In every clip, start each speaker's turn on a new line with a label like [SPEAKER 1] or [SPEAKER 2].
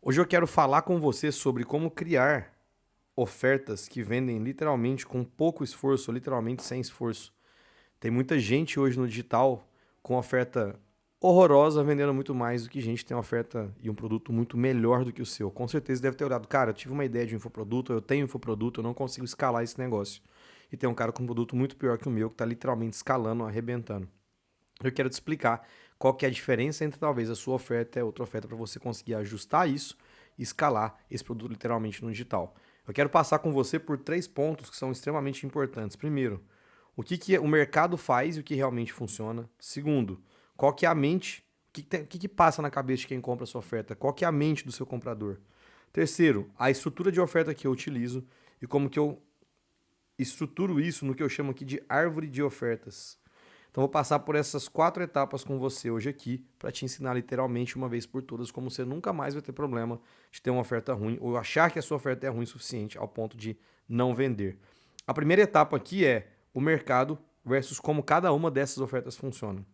[SPEAKER 1] Hoje eu quero falar com você sobre como criar ofertas que vendem literalmente com pouco esforço, ou literalmente sem esforço. Tem muita gente hoje no digital com oferta horrorosa vendendo muito mais do que gente que tem uma oferta e um produto muito melhor do que o seu. Com certeza deve ter olhado, cara, eu tive uma ideia de um infoproduto, eu tenho um infoproduto, eu não consigo escalar esse negócio. E tem um cara com um produto muito pior que o meu que está literalmente escalando, arrebentando. Eu quero te explicar qual que é a diferença entre talvez a sua oferta e a outra oferta para você conseguir ajustar isso e escalar esse produto literalmente no digital. Eu quero passar com você por 3 pontos que são extremamente importantes. Primeiro, o que o mercado faz e o que realmente funciona. Segundo, qual que é a mente, o que passa na cabeça de quem compra a sua oferta, qual que é a mente do seu comprador. Terceiro, a estrutura de oferta que eu utilizo e como que eu estruturo isso no que eu chamo aqui de árvore de ofertas. Então vou passar por essas 4 etapas com você hoje aqui para te ensinar literalmente uma vez por todas como você nunca mais vai ter problema de ter uma oferta ruim ou achar que a sua oferta é ruim o suficiente ao ponto de não vender. A primeira etapa aqui é o mercado versus como cada uma dessas ofertas funciona.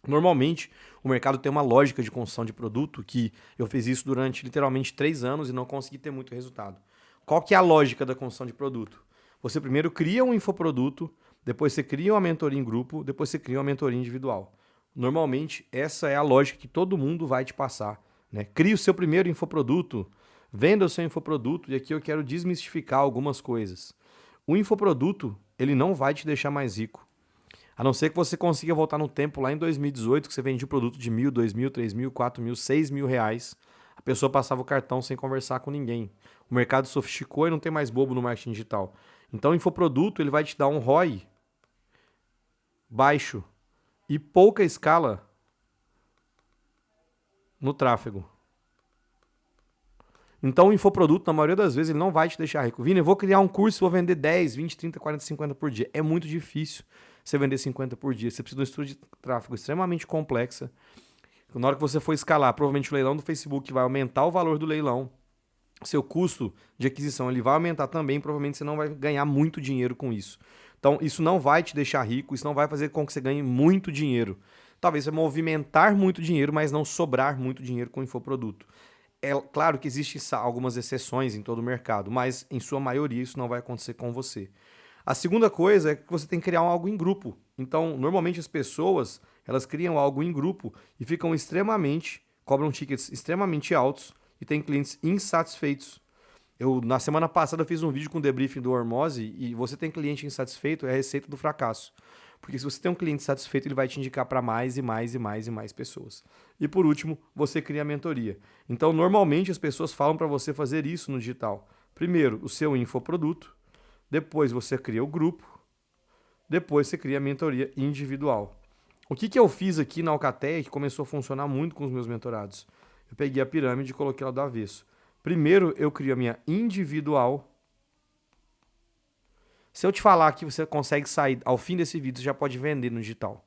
[SPEAKER 1] Normalmente, o mercado tem uma lógica de construção de produto que eu fiz isso durante literalmente 3 anos e não consegui ter muito resultado. Qual que é a lógica da construção de produto? Você primeiro cria um infoproduto, depois você cria uma mentoria em grupo, depois você cria uma mentoria individual. Normalmente, essa é a lógica que todo mundo vai te passar, né? Crie o seu primeiro infoproduto, venda o seu infoproduto, e aqui eu quero desmistificar algumas coisas. O infoproduto, ele não vai te deixar mais rico. A não ser que você consiga voltar no tempo lá em 2018, que você vendia um produto de 1.000, 2.000, 3.000, 4.000, 6.000 reais. A pessoa passava o cartão sem conversar com ninguém. O mercado sofisticou e não tem mais bobo no marketing digital. Então o infoproduto ele vai te dar um ROI baixo e pouca escala no tráfego. Então o infoproduto, na maioria das vezes, ele não vai te deixar rico. Vini, eu vou criar um curso e vou vender 10, 20, 30, 40, 50 por dia. É muito difícil você vender 50 por dia. Você precisa de uma estrutura de tráfego extremamente complexa. Na hora que você for escalar, provavelmente o leilão do Facebook vai aumentar o valor do leilão. Seu custo de aquisição ele vai aumentar também. Provavelmente você não vai ganhar muito dinheiro com isso. Então, isso não vai te deixar rico, isso não vai fazer com que você ganhe muito dinheiro. Talvez você movimentar muito dinheiro, mas não sobrar muito dinheiro com o infoproduto. É claro que existem algumas exceções em todo o mercado, mas em sua maioria isso não vai acontecer com você. A segunda coisa é que você tem que criar algo em grupo. Então, normalmente as pessoas, elas criam algo em grupo e ficam cobram tickets extremamente altos e tem clientes insatisfeitos. Na semana passada, eu fiz um vídeo com o debriefing do Hormose e você tem cliente insatisfeito, é a receita do fracasso. Porque se você tem um cliente satisfeito, ele vai te indicar para mais e mais e mais e mais pessoas. E por último, você cria a mentoria. Então, normalmente as pessoas falam para você fazer isso no digital. Primeiro, o seu infoproduto, depois você cria o grupo, depois você cria a mentoria individual. O que eu fiz aqui na Alcateia que começou a funcionar muito com os meus mentorados? Eu peguei a pirâmide e coloquei ela do avesso. Primeiro eu crio a minha individual. Se eu te falar que você consegue sair ao fim desse vídeo, você já pode vender no digital.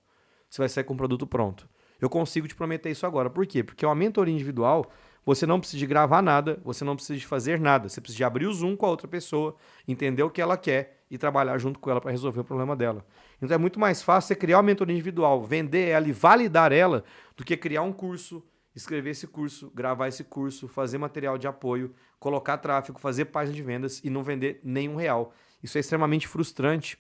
[SPEAKER 1] Você vai sair com o produto pronto. Eu consigo te prometer isso agora. Por quê? Porque uma mentoria individual, você não precisa de gravar nada, você não precisa de fazer nada. Você precisa de abrir o Zoom com a outra pessoa, entender o que ela quer e trabalhar junto com ela para resolver o problema dela. Então é muito mais fácil você criar uma mentoria individual, vender ela e validar ela, do que criar um curso, escrever esse curso, gravar esse curso, fazer material de apoio, colocar tráfego, fazer página de vendas e não vender nenhum real. Isso é extremamente frustrante.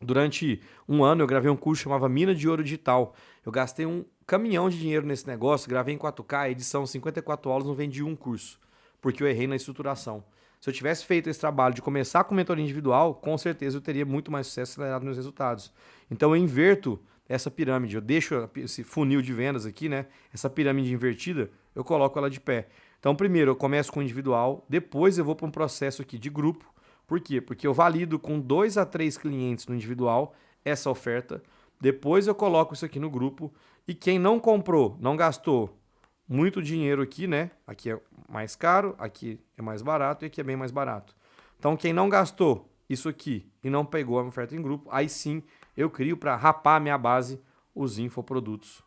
[SPEAKER 1] Durante um ano eu gravei um curso que chamava Mina de Ouro Digital. Eu gastei um caminhão de dinheiro nesse negócio, gravei em 4K, edição 54 aulas, não vendi um curso, porque eu errei na estruturação. Se eu tivesse feito esse trabalho de começar com mentoria individual, com certeza eu teria muito mais sucesso acelerado nos resultados. Então eu inverto essa pirâmide, eu deixo esse funil de vendas aqui, né? Essa pirâmide invertida, eu coloco ela de pé. Então primeiro eu começo com o individual, depois eu vou para um processo aqui de grupo. Por quê? Porque eu valido com 2 a 3 clientes no individual essa oferta. Depois eu coloco isso aqui no grupo. E quem não comprou, não gastou muito dinheiro aqui, né? Aqui é mais caro, aqui é mais barato e aqui é bem mais barato. Então quem não gastou isso aqui e não pegou a oferta em grupo, aí sim eu crio para rapar a minha base os infoprodutos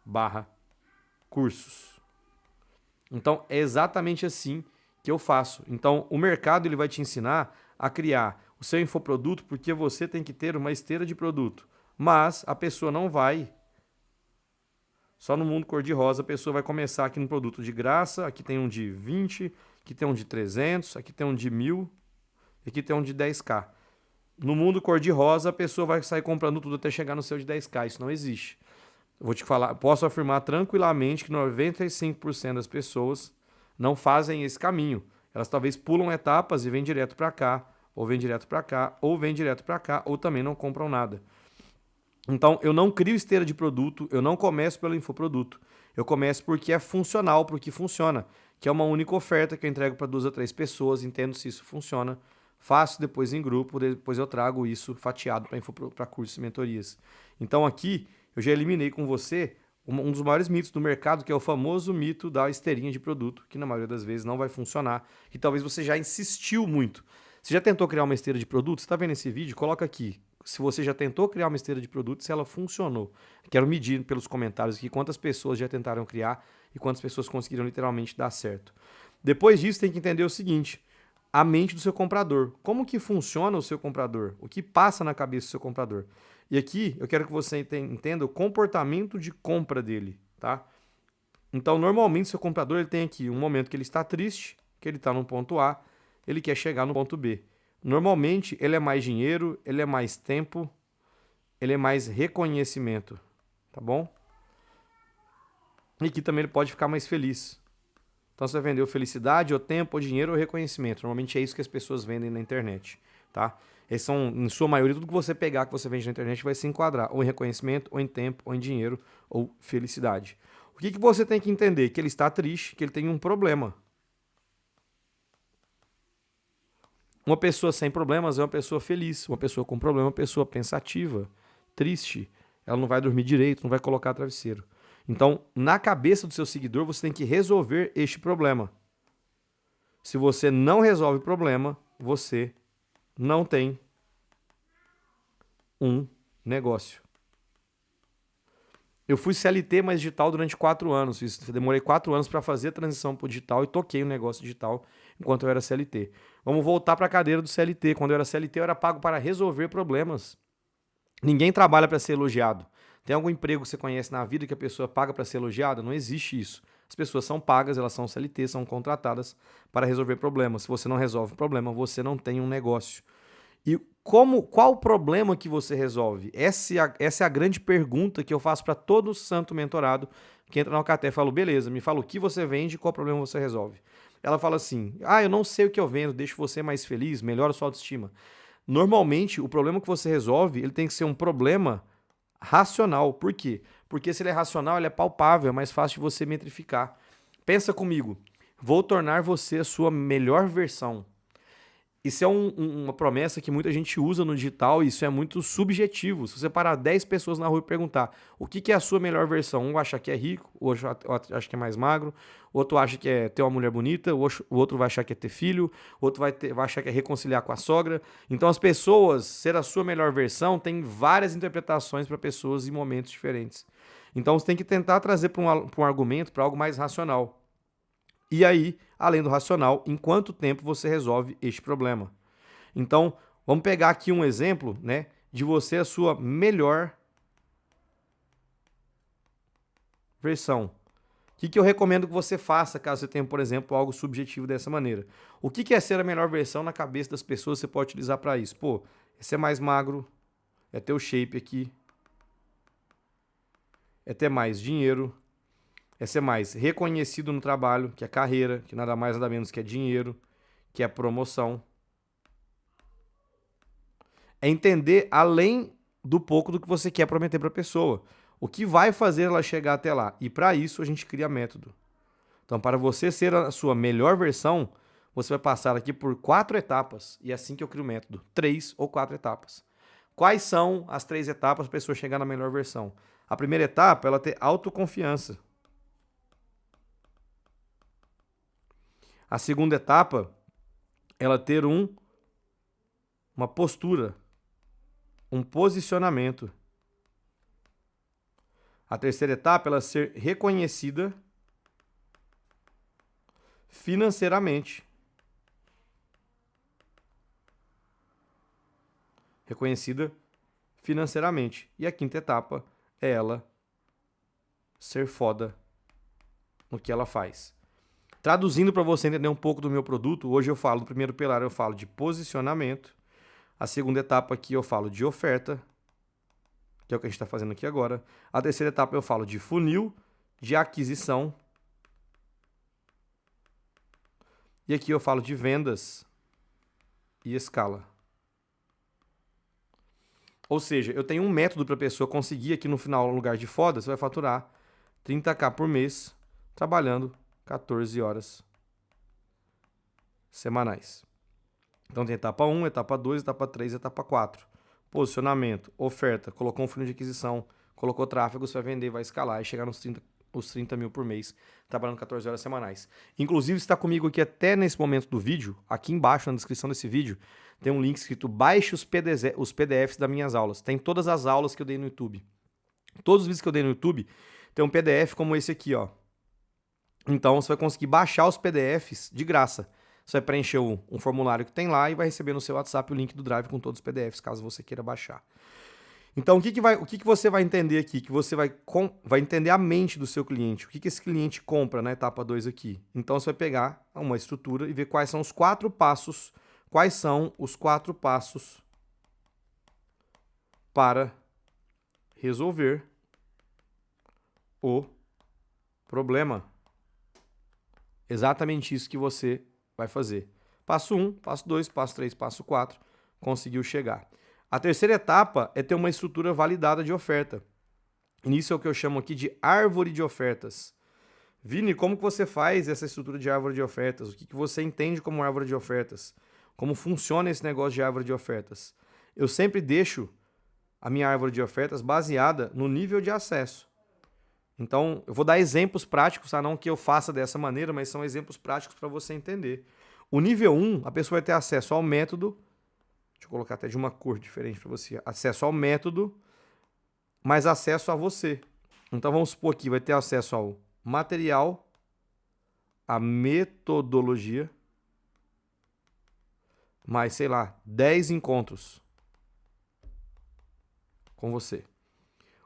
[SPEAKER 1] barra cursos. Então é exatamente assim que eu faço. Então o mercado ele vai te ensinar a criar o seu infoproduto porque você tem que ter uma esteira de produto. Mas a pessoa não vai Só no mundo cor-de-rosa a pessoa vai começar aqui no produto de graça. Aqui tem um de 20, aqui tem um de 300, aqui tem um de 1.000, aqui tem um de 10k. No mundo cor-de-rosa a pessoa vai sair comprando tudo até chegar no seu de 10k. Isso não existe. Eu vou te falar, posso afirmar tranquilamente que 95% das pessoas não fazem esse caminho. Elas talvez pulam etapas e vêm direto para cá, ou vêm direto para cá, ou vêm direto para cá, ou também não compram nada. Então, eu não crio esteira de produto, eu não começo pelo infoproduto. Eu começo porque é funcional, porque funciona. Que é uma única oferta que eu entrego para 2 a 3 pessoas, entendo se isso funciona. Faço depois em grupo, depois eu trago isso fatiado para cursos e mentorias. Então aqui eu já eliminei com você um dos maiores mitos do mercado, que é o famoso mito da esteirinha de produto, que na maioria das vezes não vai funcionar. E talvez você já insistiu muito. Você já tentou criar uma esteira de produto? Você está vendo esse vídeo? Coloca aqui se você já tentou criar uma esteira de produto, se ela funcionou. Quero medir pelos comentários aqui quantas pessoas já tentaram criar e quantas pessoas conseguiram literalmente dar certo. Depois disso, tem que entender o seguinte: a mente do seu comprador. Como que funciona o seu comprador? O que passa na cabeça do seu comprador? E aqui eu quero que você entenda o comportamento de compra dele, tá? Então, normalmente, seu comprador ele tem aqui um momento que ele está triste, que ele está no ponto A, ele quer chegar no ponto B. Normalmente, ele é mais dinheiro, ele é mais tempo, ele é mais reconhecimento, tá bom? E aqui também ele pode ficar mais feliz. Então, você vendeu felicidade, ou tempo, ou dinheiro, ou reconhecimento. Normalmente é isso que as pessoas vendem na internet, tá? Esses são, em sua maioria, tudo que você pegar, que você vende na internet, vai se enquadrar ou em reconhecimento, ou em tempo, ou em dinheiro, ou felicidade. O que você tem que entender? Que ele está triste, que ele tem um problema. Uma pessoa sem problemas é uma pessoa feliz. Uma pessoa com problema é uma pessoa pensativa, triste. Ela não vai dormir direito, não vai colocar travesseiro. Então, na cabeça do seu seguidor, você tem que resolver este problema. Se você não resolve o problema, você não tem um negócio. Eu fui CLT, mas digital durante 4 anos. Demorei 4 anos para fazer a transição para o digital e toquei o negócio digital enquanto eu era CLT. Vamos voltar para a cadeira do CLT. Quando eu era CLT, eu era pago para resolver problemas. Ninguém trabalha para ser elogiado. Tem algum emprego que você conhece na vida que a pessoa paga para ser elogiada? Não existe isso. As pessoas são pagas, elas são CLT, são contratadas para resolver problemas. Se você não resolve o problema, você não tem um negócio. E qual o problema que você resolve? Essa é a grande pergunta que eu faço para todo santo mentorado que entra na Alcatel. Eu falo, beleza, me fala o que você vende e qual problema você resolve. Ela fala assim, eu não sei o que eu vendo, deixo você mais feliz, melhora a sua autoestima. Normalmente, o problema que você resolve, ele tem que ser um problema racional. Por quê? Porque se ele é racional, ele é palpável, é mais fácil de você metrificar. Pensa comigo, vou tornar você a sua melhor versão. Isso é uma promessa que muita gente usa no digital e isso é muito subjetivo. Se você parar 10 pessoas na rua e perguntar o que é a sua melhor versão, um acha que é rico, o outro acha que é mais magro, o outro acha que é ter uma mulher bonita, o outro vai achar que é ter filho, o outro vai achar que é reconciliar com a sogra. Então as pessoas, ser a sua melhor versão, tem várias interpretações para pessoas em momentos diferentes. Então você tem que tentar trazer para um argumento, para algo mais racional. E aí, além do racional, em quanto tempo você resolve este problema? Então, vamos pegar aqui um exemplo, né, de você a sua melhor versão. O que eu recomendo que você faça caso você tenha, por exemplo, algo subjetivo dessa maneira? O que é ser a melhor versão na cabeça das pessoas que você pode utilizar para isso? Pô, é ser mais magro, é ter o shape aqui, é ter mais dinheiro, é ser mais reconhecido no trabalho, que é carreira, que nada mais nada menos que é dinheiro, que é promoção. É entender além do pouco do que você quer prometer para a pessoa. O que vai fazer ela chegar até lá? E para isso a gente cria método. Então, para você ser a sua melhor versão, você vai passar aqui por 4 etapas. E é assim que eu crio o método. 3 ou 4 etapas. Quais são as 3 etapas para a pessoa chegar na melhor versão? A primeira etapa é ela ter autoconfiança. A segunda etapa é ela ter uma postura, um posicionamento. A terceira etapa é ela ser reconhecida financeiramente. Reconhecida financeiramente. E a quinta etapa é ela ser foda no que ela faz. Traduzindo para você entender um pouco do meu produto, hoje eu falo, do primeiro pilar eu falo de posicionamento, a segunda etapa aqui eu falo de oferta, que é o que a gente está fazendo aqui agora. A terceira etapa eu falo de funil, de aquisição. E aqui eu falo de vendas e escala. Ou seja, eu tenho um método para a pessoa conseguir aqui no final, no lugar de foda, você vai faturar 30k por mês, trabalhando 14 horas semanais. Então tem etapa 1, etapa 2, etapa 3, etapa 4. Posicionamento, oferta, colocou um funil de aquisição, colocou tráfego, você vai vender, vai escalar e chegar nos 30 mil por mês, trabalhando 14 horas semanais. Inclusive, está comigo aqui até nesse momento do vídeo, aqui embaixo na descrição desse vídeo, tem um link escrito baixe os PDFs das minhas aulas. Tem todas as aulas que eu dei no YouTube. Todos os vídeos que eu dei no YouTube tem um PDF como esse aqui, ó. Então, você vai conseguir baixar os PDFs de graça. Você vai preencher um formulário que tem lá e vai receber no seu WhatsApp o link do Drive com todos os PDFs, caso você queira baixar. Então, o que você vai entender aqui? Que você vai entender a mente do seu cliente. O que esse cliente compra na etapa 2 aqui. Então, você vai pegar uma estrutura e ver quais são os 4 passos. Quais são os 4 passos para resolver o problema. Exatamente isso que você vai fazer. Passo 1, passo 2, passo 3, passo 4. Conseguiu chegar. A terceira etapa é ter uma estrutura validada de oferta. E isso é o que eu chamo aqui de árvore de ofertas. Vini, como que você faz essa estrutura de árvore de ofertas? O que você entende como árvore de ofertas? Como funciona esse negócio de árvore de ofertas? Eu sempre deixo a minha árvore de ofertas baseada no nível de acesso. Então, eu vou dar exemplos práticos, tá? Não que eu faça dessa maneira, mas são exemplos práticos para você entender. O nível 1, a pessoa vai ter acesso ao método. Deixa eu colocar até de uma cor diferente para você. Acesso ao método, mas acesso a você. Então, vamos supor aqui, vai ter acesso ao material, a metodologia, mais, sei lá, 10 encontros com você.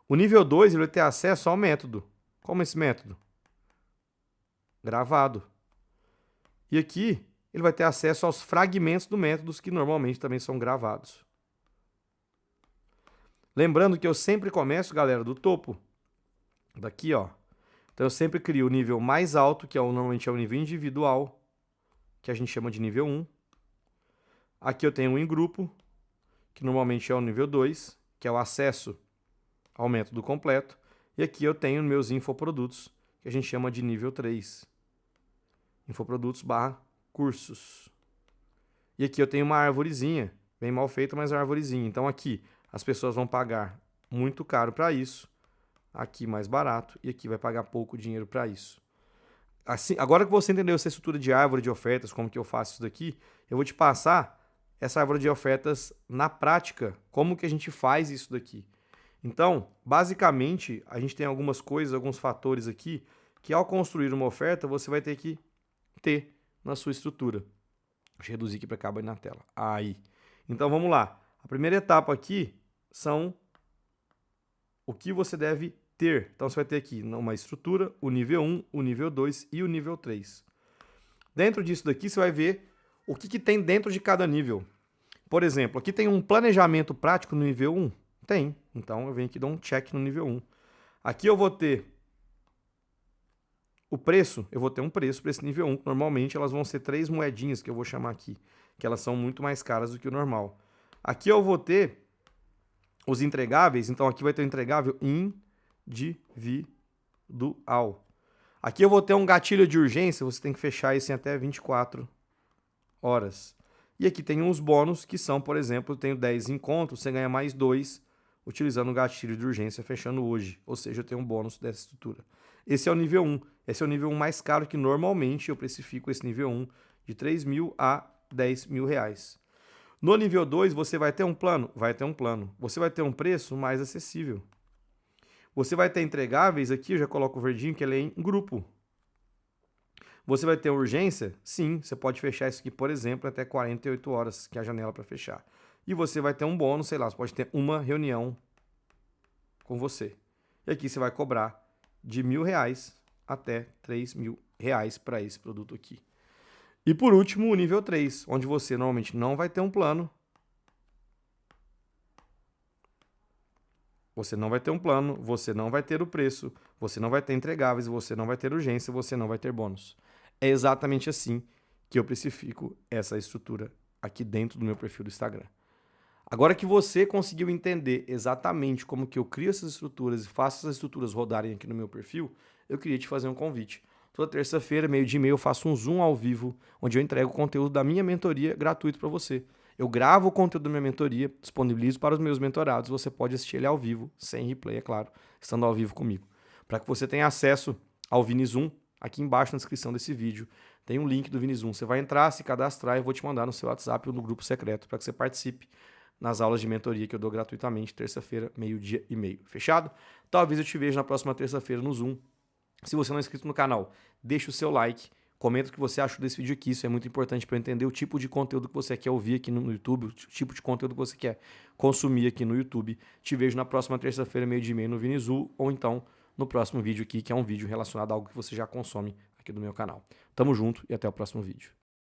[SPEAKER 1] O nível 2, ele vai ter acesso ao método. Como esse método? Gravado. E aqui, ele vai ter acesso aos fragmentos do método, que normalmente também são gravados. Lembrando que eu sempre começo, galera, do topo. Daqui, ó. Então, eu sempre crio o nível mais alto, que normalmente é o nível individual, que a gente chama de nível 1. Aqui eu tenho um em grupo, que normalmente é o nível 2, que é o acesso ao método completo. E aqui eu tenho meus infoprodutos, que a gente chama de nível 3. Infoprodutos / cursos. E aqui eu tenho uma arvorezinha, bem mal feita, mas uma arvorezinha. Então aqui as pessoas vão pagar muito caro para isso, aqui mais barato, e aqui vai pagar pouco dinheiro para isso. Assim, agora que você entendeu essa estrutura de árvore de ofertas, como que eu faço isso daqui, eu vou te passar essa árvore de ofertas na prática, como que a gente faz isso daqui. Então, basicamente, a gente tem algumas coisas, alguns fatores aqui, que ao construir uma oferta, você vai ter que ter na sua estrutura. Deixa eu reduzir aqui para caber na tela. Aí. Então, vamos lá. A primeira etapa aqui são o que você deve ter. Então, você vai ter aqui uma estrutura, o nível 1, o nível 2 e o nível 3. Dentro disso daqui, você vai ver o que tem dentro de cada nível. Por exemplo, aqui tem um planejamento prático no nível 1. Tem. Então, eu venho aqui e dou um check no nível 1. Aqui eu vou ter o preço. Eu vou ter um preço para esse nível 1. Normalmente, elas vão ser 3 moedinhas, que eu vou chamar aqui. Que elas são muito mais caras do que o normal. Aqui eu vou ter os entregáveis. Então, aqui vai ter o entregável individual. Aqui eu vou ter um gatilho de urgência. Você tem que fechar isso em até 24 horas. E aqui tem uns bônus que são, por exemplo, eu tenho 10 encontros, você ganha mais 2 utilizando o gatilho de urgência fechando hoje. Ou seja, eu tenho um bônus dessa estrutura. Esse é o nível 1. Esse é o nível 1 mais caro, que normalmente eu precifico esse nível 1 de 3 mil a 10 mil reais. No nível 2, você vai ter um plano? Vai ter um plano. Você vai ter um preço mais acessível. Você vai ter entregáveis, aqui eu já coloco o verdinho, que ele é em grupo. Você vai ter urgência? Sim, você pode fechar isso aqui, por exemplo, até 48 horas, que é a janela para fechar. E você vai ter um bônus, sei lá, você pode ter uma reunião com você. E aqui você vai cobrar de R$ 1.000 até R$ 3.000 para esse produto aqui. E por último, o nível 3, onde você normalmente não vai ter um plano. Você não vai ter um plano, você não vai ter o preço, você não vai ter entregáveis, você não vai ter urgência, você não vai ter bônus. É exatamente assim que eu precifico essa estrutura aqui dentro do meu perfil do Instagram. Agora que você conseguiu entender exatamente como que eu crio essas estruturas e faço essas estruturas rodarem aqui no meu perfil, eu queria te fazer um convite. Toda terça-feira, meio dia e meio, eu faço um Zoom ao vivo, onde eu entrego o conteúdo da minha mentoria gratuito para você. Eu gravo o conteúdo da minha mentoria, disponibilizo para os meus mentorados, você pode assistir ele ao vivo, sem replay, é claro, estando ao vivo comigo. Para que você tenha acesso ao ViniZoom, aqui embaixo na descrição desse vídeo, tem um link do ViniZoom. Você vai entrar, se cadastrar e eu vou te mandar no seu WhatsApp ou no grupo secreto para que você participe nas aulas de mentoria que eu dou gratuitamente, terça-feira, meio-dia e meio. Fechado? Talvez eu te veja na próxima terça-feira no Zoom. Se você não é inscrito no canal, deixa o seu like, comenta o que você achou desse vídeo aqui, isso é muito importante para eu entender o tipo de conteúdo que você quer ouvir aqui no YouTube, o tipo de conteúdo que você quer consumir aqui no YouTube. Te vejo na próxima terça-feira, meio-dia e meio no ViniZoom, ou então no próximo vídeo aqui, que é um vídeo relacionado a algo que você já consome aqui do meu canal. Tamo junto e até o próximo vídeo.